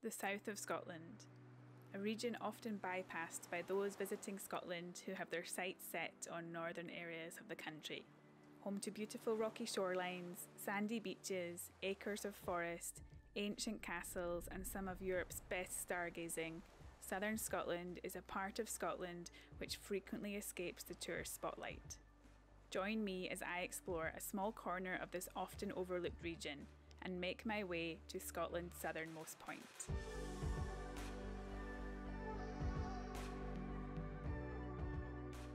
the south of Scotland, a region often bypassed by those visiting Scotland who have their sights set on northern areas of the country. Home to beautiful rocky shorelines, sandy beaches, acres of forest, ancient castles and some of Europe's best stargazing, southern Scotland is a part of Scotland which frequently escapes the tourist spotlight. Join me as I explore a small corner of this often overlooked region and make my way to Scotland's southernmost point.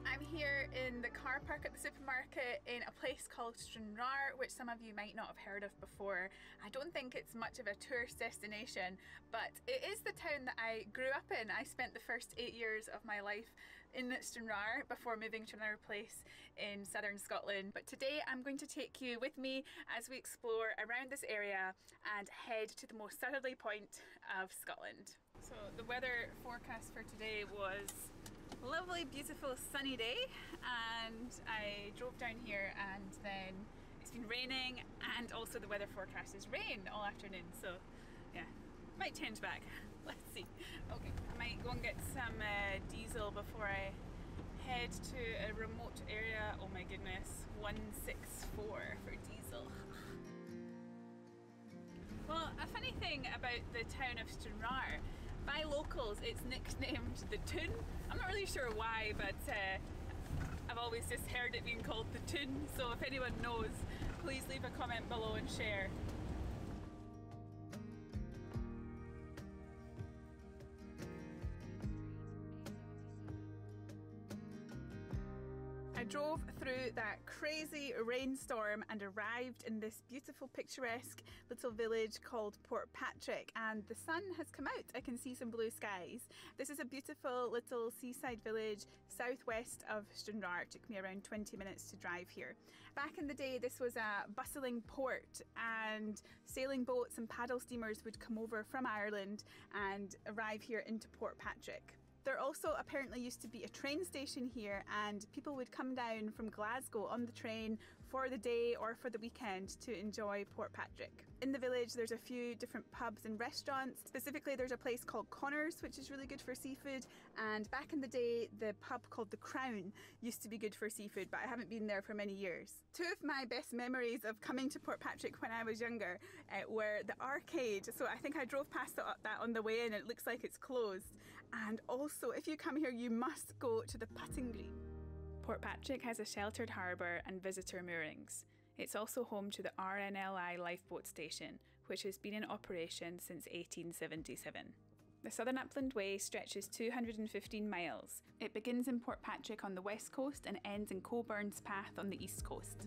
I'm here in the car park at the supermarket in a place called Stranraer, which some of you might not have heard of before. I don't think it's much of a tourist destination, but it is the town that I grew up in. I spent the first 8 years of my life in Stranraer before moving to another place in southern Scotland. But today I'm going to take you with me as we explore around this area and head to the most southerly point of Scotland. So the weather forecast for today was a lovely, beautiful, sunny day, and I drove down here and then it's been raining, and also the weather forecast is rain all afternoon, so yeah, might change back. Let's see. Okay, I might go and get some diesel before I head to a remote area. Oh my goodness, 164 for diesel. Well, a funny thing about the town of Stranraer, by locals it's nicknamed the Toon. I'm not really sure why, but I've always just heard it being called the Toon, so if anyone knows, please leave a comment below and share. I drove through that crazy rainstorm and arrived in this beautiful picturesque little village called Portpatrick, and the sun has come out. I can see some blue skies. This is a beautiful little seaside village southwest of Stranraer. It took me around 20 minutes to drive here. Back in the day this was a bustling port, and sailing boats and paddle steamers would come over from Ireland and arrive here into Portpatrick. There also apparently used to be a train station here, and people would come down from Glasgow on the train for the day or for the weekend to enjoy Portpatrick. In the village there's a few different pubs and restaurants. Specifically there's a place called Connor's which is really good for seafood, and back in the day the pub called the Crown used to be good for seafood, but I haven't been there for many years. Two of my best memories of coming to Portpatrick when I was younger were the arcade. So I think I drove past that on the way in, and it looks like it's closed. And also, if you come here, you must go to the putting green. Portpatrick has a sheltered harbour and visitor moorings. It's also home to the RNLI lifeboat station, which has been in operation since 1877. The Southern Upland Way stretches 215 miles. It begins in Portpatrick on the west coast and ends in Coburn's Path on the east coast.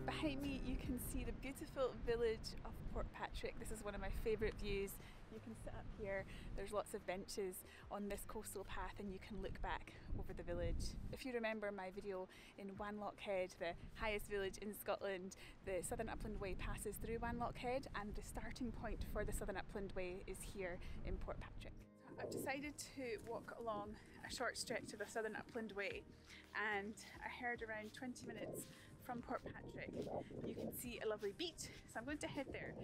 Behind me you can see the beautiful village of Portpatrick. This is one of my favourite views. You can sit up here, there's lots of benches on this coastal path and you can look back over the village. If you remember my video in Wanlock Head, the highest village in Scotland, the Southern Upland Way passes through Wanlock Head, and the starting point for the Southern Upland Way is here in Portpatrick. I've decided to walk along a short stretch of the Southern Upland Way, and I heard around 20 minutes from Portpatrick you can see a lovely beach, so I'm going to head there.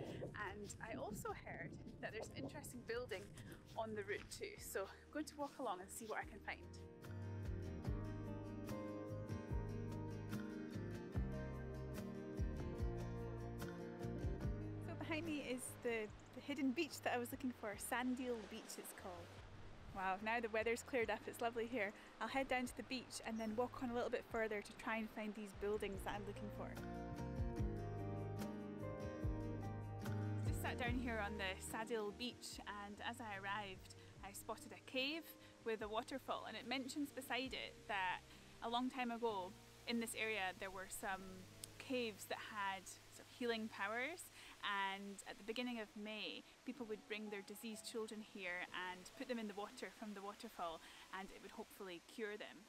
And I also heard that there's an interesting building on the route too, so I'm going to walk along and see what I can find. Behind me is the hidden beach that I was looking for. Sandeel Beach it's called. Wow, now the weather's cleared up, it's lovely here. I'll head down to the beach and then walk on a little bit further to try and find these buildings that I'm looking for. Just sat down here on the Sandeel Beach, and as I arrived I spotted a cave with a waterfall, and it mentions beside it that a long time ago in this area there were some caves that had sort of healing powers, and at the beginning of May people would bring their diseased children here and put them in the water from the waterfall, and it would hopefully cure them.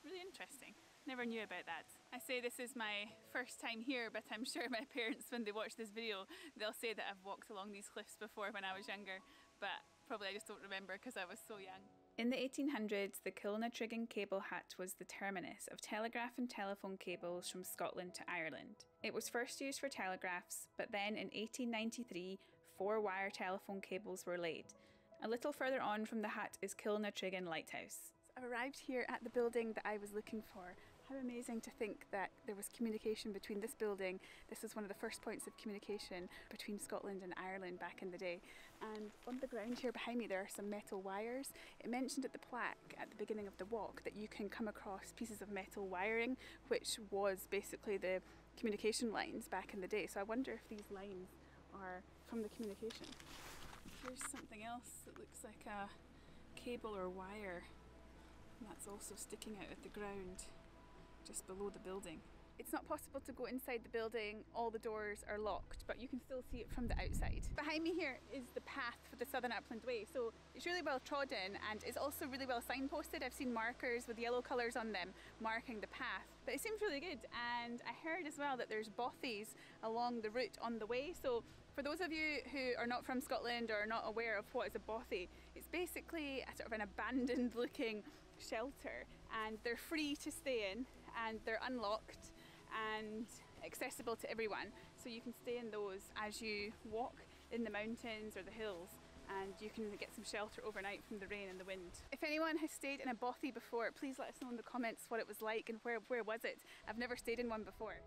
Really interesting. Never knew about that. I say this is my first time here, but I'm sure my parents, when they watch this video, they'll say that I've walked along these cliffs before when I was younger, but probably I just don't remember because I was so young. In the 1800s, the Kilnatrigan cable hut was the terminus of telegraph and telephone cables from Scotland to Ireland. It was first used for telegraphs, but then in 1893, 4 wire telephone cables were laid. A little further on from the hut is Kilnatrigan Lighthouse. So I've arrived here at the building that I was looking for. How amazing to think that there was communication between this building. This was one of the first points of communication between Scotland and Ireland back in the day. And on the ground here behind me there are some metal wires. It mentioned at the plaque at the beginning of the walk that you can come across pieces of metal wiring, which was basically the communication lines back in the day. So I wonder if these lines are from the communication. Here's something else that looks like a cable or wire, and that's also sticking out of the ground just below the building. It's not possible to go inside the building, all the doors are locked, but you can still see it from the outside. Behind me here is the path for the Southern Upland Way, so it's really well trodden and it's also really well signposted. I've seen markers with yellow colours on them marking the path, but it seems really good. And I heard as well that there's bothies along the route on the way, so for those of you who are not from Scotland or are not aware of what is a bothy, it's basically a sort of an abandoned looking shelter, and they're free to stay in and they're unlocked and accessible to everyone, so you can stay in those as you walk in the mountains or the hills, and you can get some shelter overnight from the rain and the wind. If anyone has stayed in a bothy before, please let us know in the comments what it was like and where was it. I've never stayed in one before.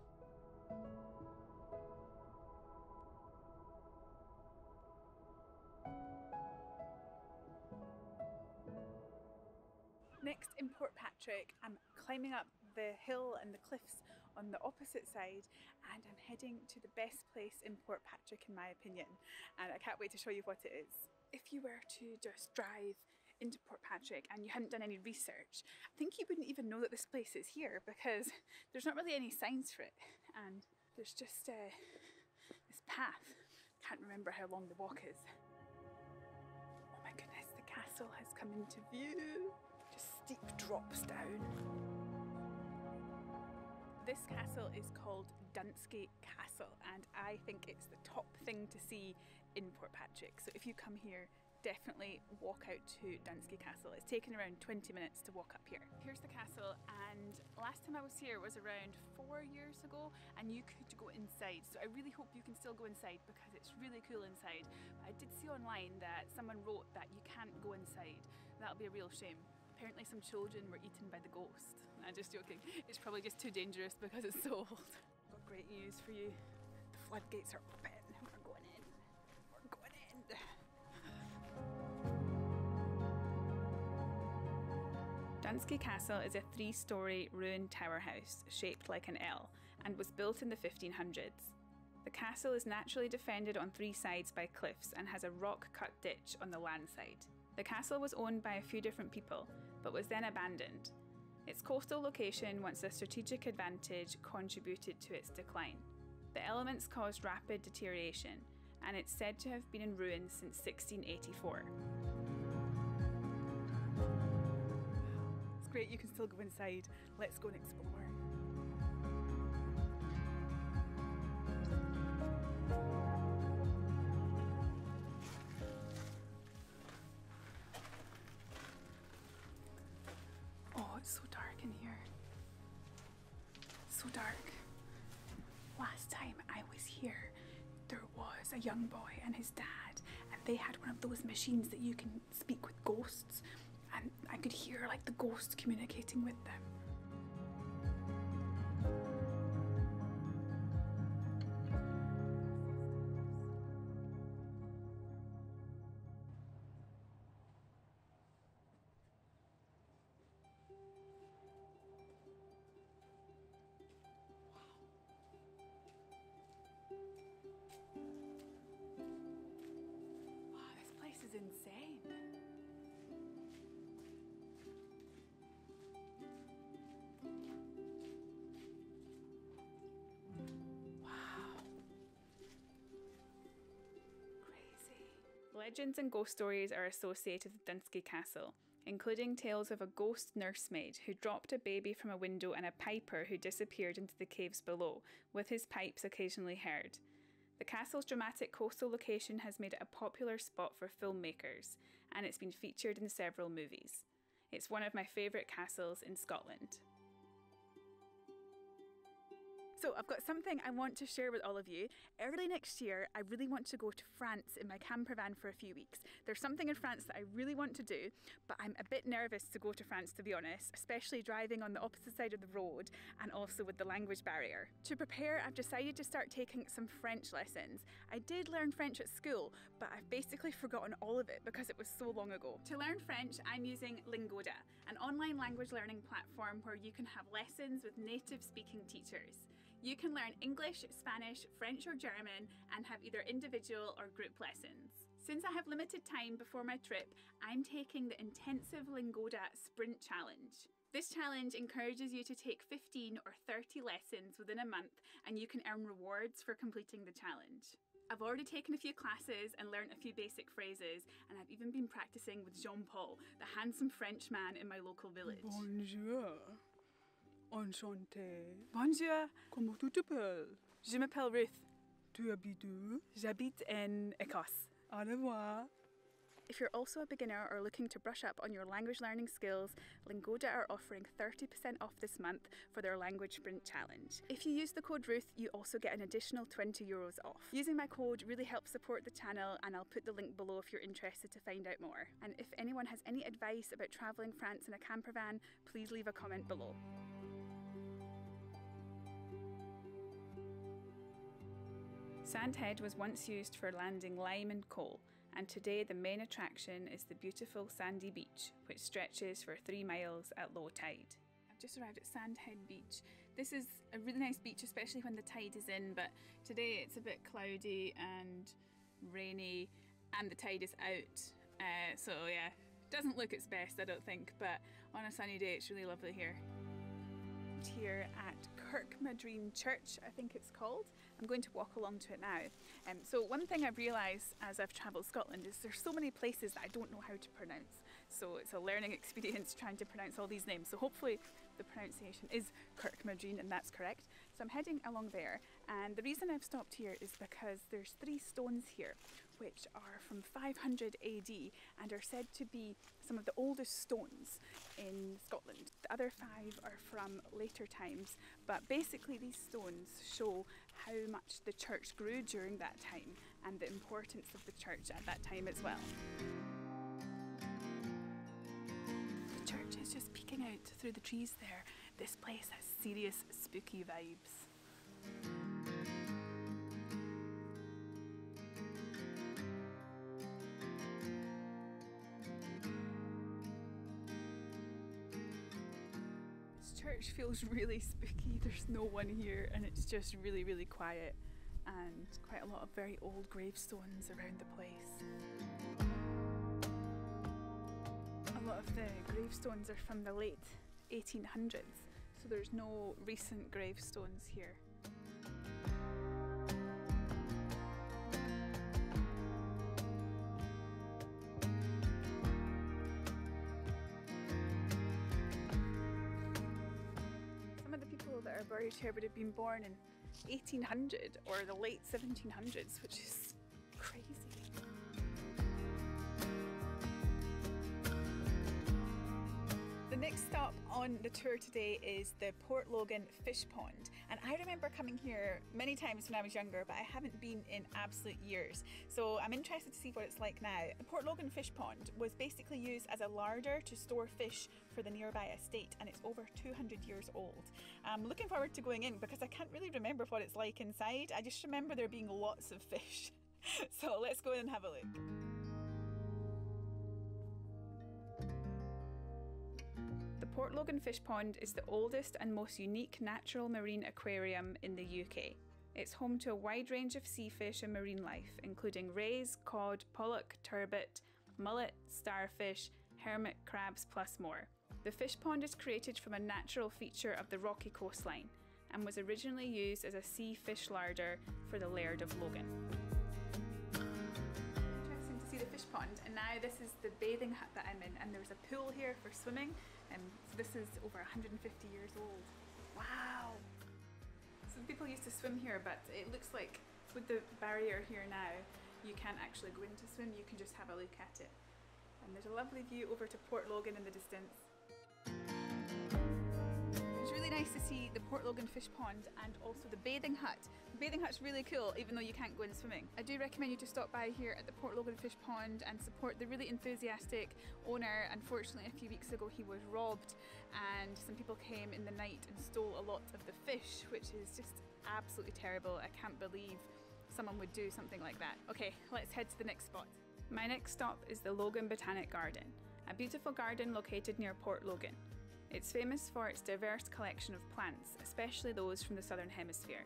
Next in Portpatrick, I'm climbing up the hill and the cliffs on the opposite side, and I'm heading to the best place in Portpatrick in my opinion, and I can't wait to show you what it is. If you were to just drive into Portpatrick and you hadn't done any research, I think you wouldn't even know that this place is here because there's not really any signs for it, and there's just this path. Can't remember how long the walk is. Oh my goodness, the castle has come into view. Just steep drops down. This castle is called Dunsky Castle, and I think it's the top thing to see in Portpatrick. So if you come here, definitely walk out to Dunsky Castle. It's taken around 20 minutes to walk up here. Here's the castle, and last time I was here was around 4 years ago, and you could go inside. So I really hope you can still go inside because it's really cool inside. But I did see online that someone wrote that you can't go inside. That'll be a real shame. Apparently some children were eaten by the ghost. I'm just joking. It's probably just too dangerous because it's so old. I've got great news for you. The floodgates are open. We're going in. We're going in. Dunsky Castle is a 3-storey ruined tower house shaped like an L and was built in the 1500s. The castle is naturally defended on 3 sides by cliffs and has a rock-cut ditch on the land side. The castle was owned by a few different people, but was then abandoned. Its coastal location, once a strategic advantage, contributed to its decline. The elements caused rapid deterioration, and it's said to have been in ruins since 1684. It's great you can still go inside. Let's go and explore. So dark in here. So dark. Last time I was here, there was a young boy and his dad, and they had one of those machines that you can speak with ghosts, and I could hear like the ghosts communicating with them. Is insane. Wow. Crazy. Legends and ghost stories are associated with Dunsky Castle, including tales of a ghost nursemaid who dropped a baby from a window and a piper who disappeared into the caves below, with his pipes occasionally heard. The castle's dramatic coastal location has made it a popular spot for filmmakers, and it's been featured in several movies. It's one of my favourite castles in Scotland. So So I've got something I want to share with all of you. Early next year, I really want to go to France in my campervan for a few weeks. There's something in France that I really want to do, but I'm a bit nervous to go to France, to be honest, especially driving on the opposite side of the road and also with the language barrier. To prepare, I've decided to start taking some French lessons. I did learn French at school, but I've basically forgotten all of it because it was so long ago. To learn French, I'm using Lingoda, an online language learning platform where you can have lessons with native speaking teachers. You can learn English, Spanish, French or German and have either individual or group lessons. Since I have limited time before my trip, I'm taking the intensive Lingoda Sprint Challenge. This challenge encourages you to take 15 or 30 lessons within a month and you can earn rewards for completing the challenge. I've already taken a few classes and learned a few basic phrases, and I've even been practicing with Jean-Paul, the handsome French man in my local village. Bonjour. Enchanté. Bonjour. Comment tu t'appelles? Je m'appelle Ruth. Tu habites où? J'habite in Écosse. Au revoir. If you're also a beginner or looking to brush up on your language learning skills, Lingoda are offering 30% off this month for their Language Sprint Challenge. If you use the code Ruth, you also get an additional €20 off. Using my code really helps support the channel, and I'll put the link below if you're interested to find out more. And if anyone has any advice about travelling France in a campervan, please leave a comment below. Sandhead was once used for landing lime and coal, and today the main attraction is the beautiful sandy beach, which stretches for 3 miles at low tide. I've just arrived at Sandhead Beach. This is a really nice beach, especially when the tide is in, but today it's a bit cloudy and rainy and the tide is out. So yeah, doesn't look its best, I don't think, but on a sunny day it's really lovely here. Here at Kirkmadreen Church, I think it's called. I'm going to walk along to it now. So one thing I've realised as I've travelled Scotland is there's so many places that I don't know how to pronounce. So it's a learning experience trying to pronounce all these names. So hopefully the pronunciation is Kirkmadreen and that's correct. So I'm heading along there, and the reason I've stopped here is because there's 3 stones here which are from 500 AD and are said to be some of the oldest stones in Scotland. The other 5 are from later times, but basically these stones show how much the church grew during that time and the importance of the church at that time as well. The church is just peeking out through the trees there. This place has serious spooky vibes. Church feels really spooky. There's no one here and it's just really, really quiet, and quite a lot of very old gravestones around the place. A lot of the gravestones are from the late 1800s, so there's no recent gravestones here. That are buried here would have been born in 1800 or the late 1700s, which is crazy. The next stop on the tour today is the Port Logan fish pond, and I remember coming here many times when I was younger, but I haven't been in absolute years, so I'm interested to see what it's like now. The Port Logan fish pond was basically used as a larder to store fish for the nearby estate, and it's over 200 years old. I'm looking forward to going in because I can't really remember what it's like inside. I just remember there being lots of fish. So let's go in and have a look. The Port Logan fish pond is the oldest and most unique natural marine aquarium in the UK. It's home to a wide range of sea fish and marine life, including rays, cod, pollock, turbot, mullet, starfish, hermit crabs, plus more. The fish pond is created from a natural feature of the rocky coastline and was originally used as a sea fish larder for the Laird of Logan. Interesting to see the fish pond, and now this is the bathing hut that I'm in, and there's a pool here for swimming, and so this is over 150 years old. Wow! So people used to swim here, but it looks like with the barrier here now, you can't actually go in to swim, you can just have a look at it. And there's a lovely view over to Port Logan in the distance. It was really really nice to see the Port Logan fish pond and also the bathing hut. The bathing hut's really cool, even though you can't go in swimming. I do recommend you to stop by here at the Port Logan fish pond and support the really enthusiastic owner. Unfortunately, a few weeks ago he was robbed and some people came in the night and stole a lot of the fish, which is just absolutely terrible. I can't believe someone would do something like that. Okay, let's head to the next spot. My next stop is the Logan Botanic Garden, a beautiful garden located near Port Logan. It's famous for its diverse collection of plants, especially those from the southern hemisphere.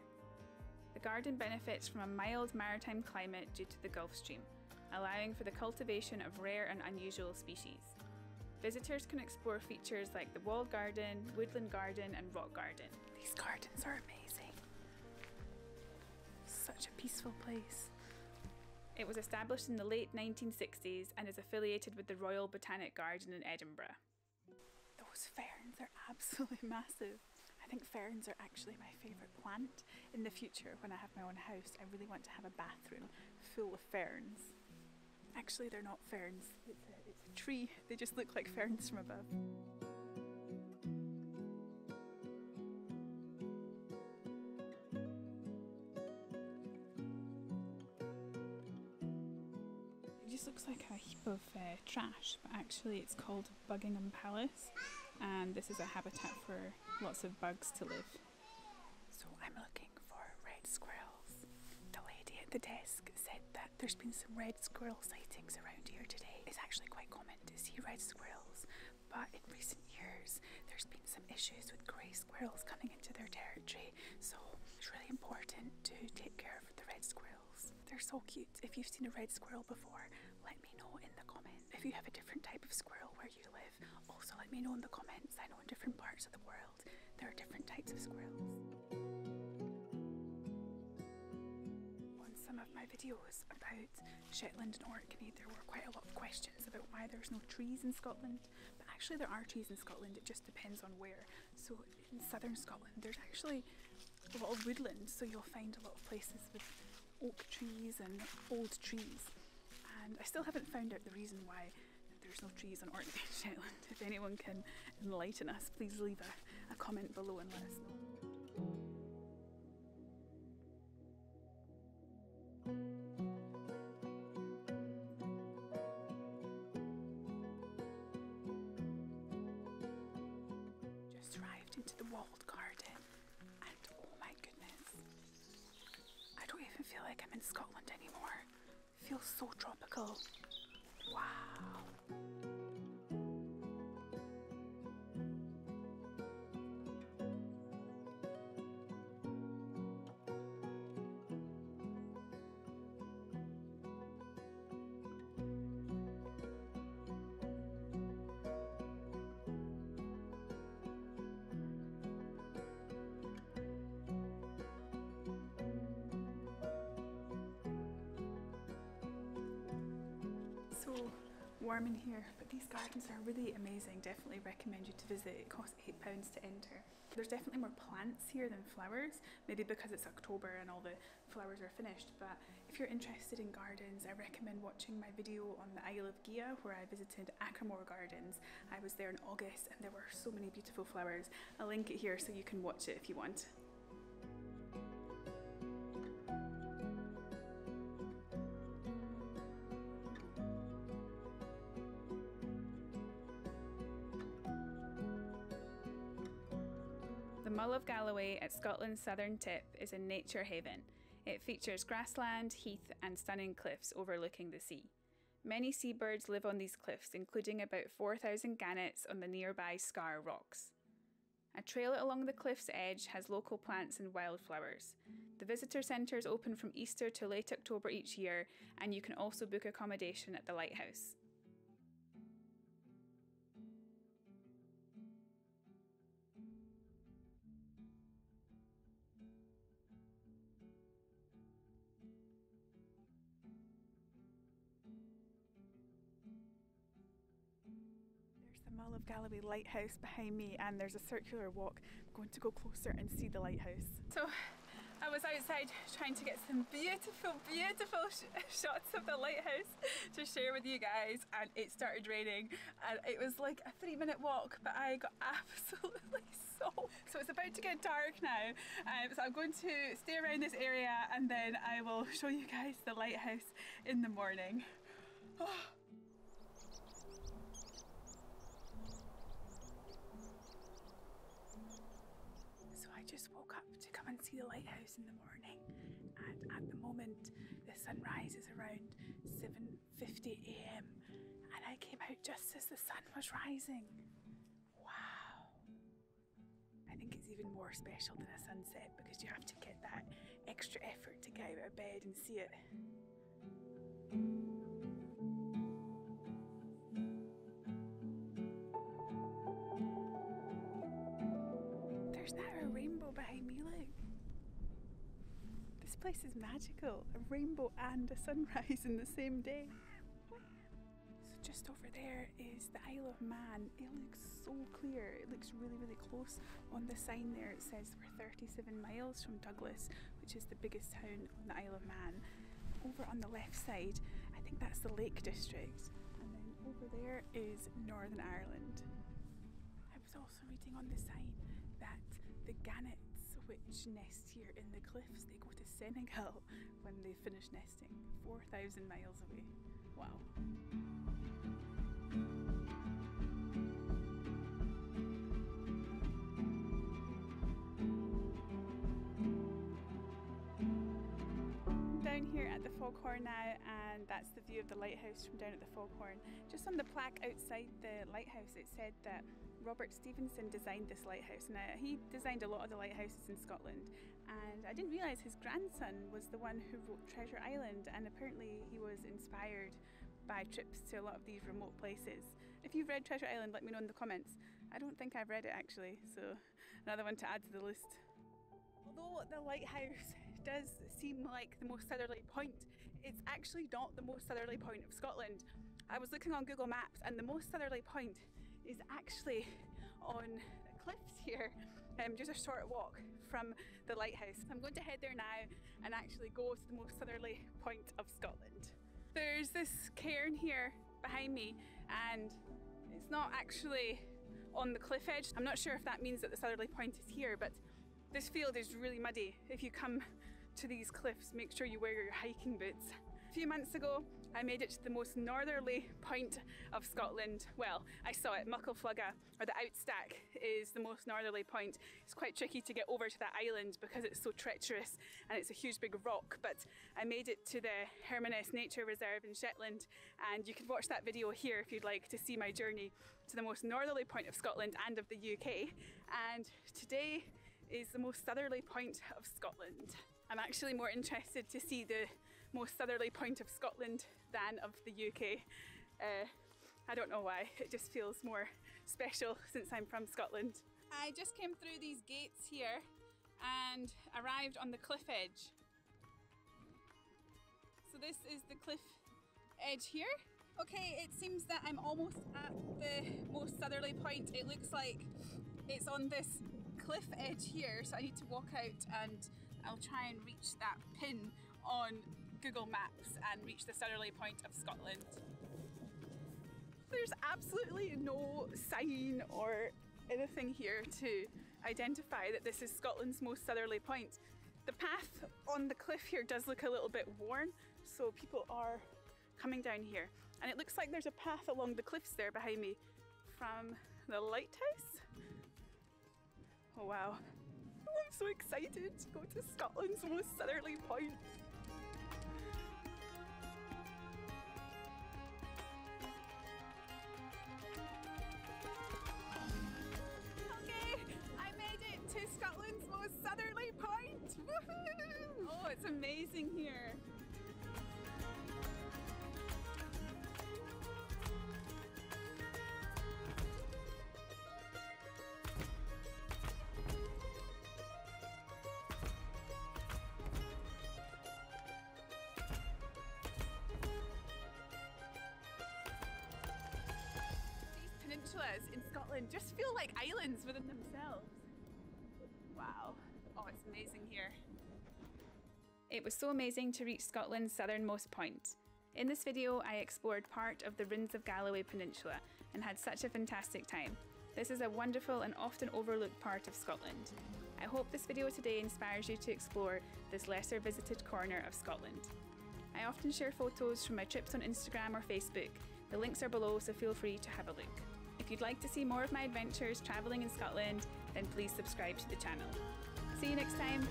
The garden benefits from a mild maritime climate due to the Gulf Stream, allowing for the cultivation of rare and unusual species. Visitors can explore features like the walled garden, woodland garden and rock garden. These gardens are amazing. Such a peaceful place. It was established in the late 1960s and is affiliated with the Royal Botanic Garden in Edinburgh. Those ferns are absolutely massive. I think ferns are actually my favourite plant. In the future, when I have my own house, I really want to have a bathroom full of ferns. Actually, they're not ferns, it's a tree. They just look like ferns from above. It just looks like a heap of trash, but actually it's called Buckingham Palace, and this is a habitat for lots of bugs to live. So I'm looking for red squirrels. The lady at the desk said that there's been some red squirrel sightings around here today. It's actually quite common to see red squirrels, but in recent years there's been some issues with grey squirrels coming into their territory, so it's really important to take care of the red squirrels. They're so cute. If you've seen a red squirrel before, let me know in the comments. If you have a different type of squirrel where you live, also let me know in the comments. I know in different parts of the world there are different types of squirrels. On some of my videos about Shetland and Orkney, there were quite a lot of questions about why there's no trees in Scotland, but actually there are trees in Scotland, it just depends on where. So in southern Scotland there's actually a lot of woodland, so you'll find a lot of places with oak trees and old trees. And I still haven't found out the reason why there's no trees on Orkney and Shetland. If anyone can enlighten us, please leave a comment below and let us know. Just arrived into the walled garden and oh my goodness, I don't even feel like I'm in Scotland anymore. It feels so tropical. Wow. So warm in here, but these gardens are really amazing. Definitely recommend you to visit. It costs £8 to enter. There's definitely more plants here than flowers, maybe because it's October and all the flowers are finished, but if you're interested in gardens, I recommend watching my video on the Isle of Gia where I visited Ackramore Gardens. I was there in August and there were so many beautiful flowers. I'll link it here so you can watch it if you want. The Mull of Galloway at Scotland's southern tip is a nature haven. It features grassland, heath and stunning cliffs overlooking the sea. Many seabirds live on these cliffs, including about 4,000 gannets on the nearby Scar Rocks. A trail along the cliff's edge has local plants and wildflowers. The visitor centre is open from Easter to late October each year, and you can also book accommodation at the lighthouse. Mull of Galloway lighthouse behind me, and there's a circular walk. I'm going to go closer and see the lighthouse. So I I was outside trying to get some beautiful, beautiful shots of the lighthouse to share with you guys, and it started raining, and it was like a 3-minute walk, but I got absolutely soaked. So it's about to get dark now, so I'm going to stay around this area and then I will show you guys the lighthouse in the morning. Oh. I just woke up to come and see the lighthouse in the morning, and at the moment the sun rises around 7:50 AM and I came out just as the sun was rising. Wow. I think it's even more special than a sunset because you have to get that extra effort to get out of bed and see it. There's now a rainbow behind me, look. This place is magical. A rainbow and a sunrise in the same day. So just over there is the Isle of Man. It looks so clear. It looks really, really close. On the sign there it says we're 37 miles from Douglas, which is the biggest town on the Isle of Man. Over on the left side, I think that's the Lake District. And then over there is Northern Ireland. I was also reading on the sign that the gannets, which nest here in the cliffs, they go to Senegal when they finish nesting, 4,000 miles away. Wow. Down here at the Foghorn now, and that's the view of the lighthouse from down at the Foghorn. Just on the plaque outside the lighthouse it said that Robert Stevenson designed this lighthouse. Now he designed a lot of the lighthouses in Scotland, and I didn't realise his grandson was the one who wrote Treasure Island, and apparently he was inspired by trips to a lot of these remote places. If you've read Treasure Island, let me know in the comments. I don't think I've read it actually, so another one to add to the list. Although the lighthouse does seem like the most southerly point, it's actually not the most southerly point of Scotland. I was looking on Google Maps and the most southerly point is actually on the cliffs here, just a short walk from the lighthouse. I'm going to head there now and actually go to the most southerly point of Scotland. There's this cairn here behind me and it's not actually on the cliff edge. I'm not sure if that means that the southerly point is here, but this field is really muddy. If you come to these cliffs, make sure you wear your hiking boots. A few months ago, I made it to the most northerly point of Scotland. Well, I saw it. Mull of Galloway, or the Outstack, is the most northerly point. It's quite tricky to get over to that island because it's so treacherous and it's a huge big rock, but I made it to the Hermanus Nature Reserve in Shetland, and you can watch that video here if you'd like to see my journey to the most northerly point of Scotland and of the UK. And today is the most southerly point of Scotland. I'm actually more interested to see the most southerly point of Scotland than of the UK. I don't know why, it just feels more special since I'm from Scotland. I just came through these gates here and arrived on the cliff edge. So this is the cliff edge here. Okay, it seems that I'm almost at the most southerly point. It looks like it's on this cliff edge here, so I need to walk out and I'll try and reach that pin on Google Maps and reach the southerly point of Scotland. There's absolutely no sign or anything here to identify that this is Scotland's most southerly point. The path on the cliff here does look a little bit worn, so people are coming down here. And it looks like there's a path along the cliffs there behind me from the lighthouse. Oh wow. Oh, I'm so excited to go to Scotland's most southerly point. Okay, I made it to Scotland's most southerly point. Woohoo! Oh, it's amazing here. Peninsulas in Scotland just feel like islands within themselves. Wow. Oh, it's amazing here. It was so amazing to reach Scotland's southernmost point. In this video, I explored part of the Rhins of Galloway Peninsula and had such a fantastic time. This is a wonderful and often overlooked part of Scotland. I hope this video today inspires you to explore this lesser visited corner of Scotland. I often share photos from my trips on Instagram or Facebook. The links are below, so feel free to have a look. If you'd like to see more of my adventures travelling in Scotland, then please subscribe to the channel. See you next time!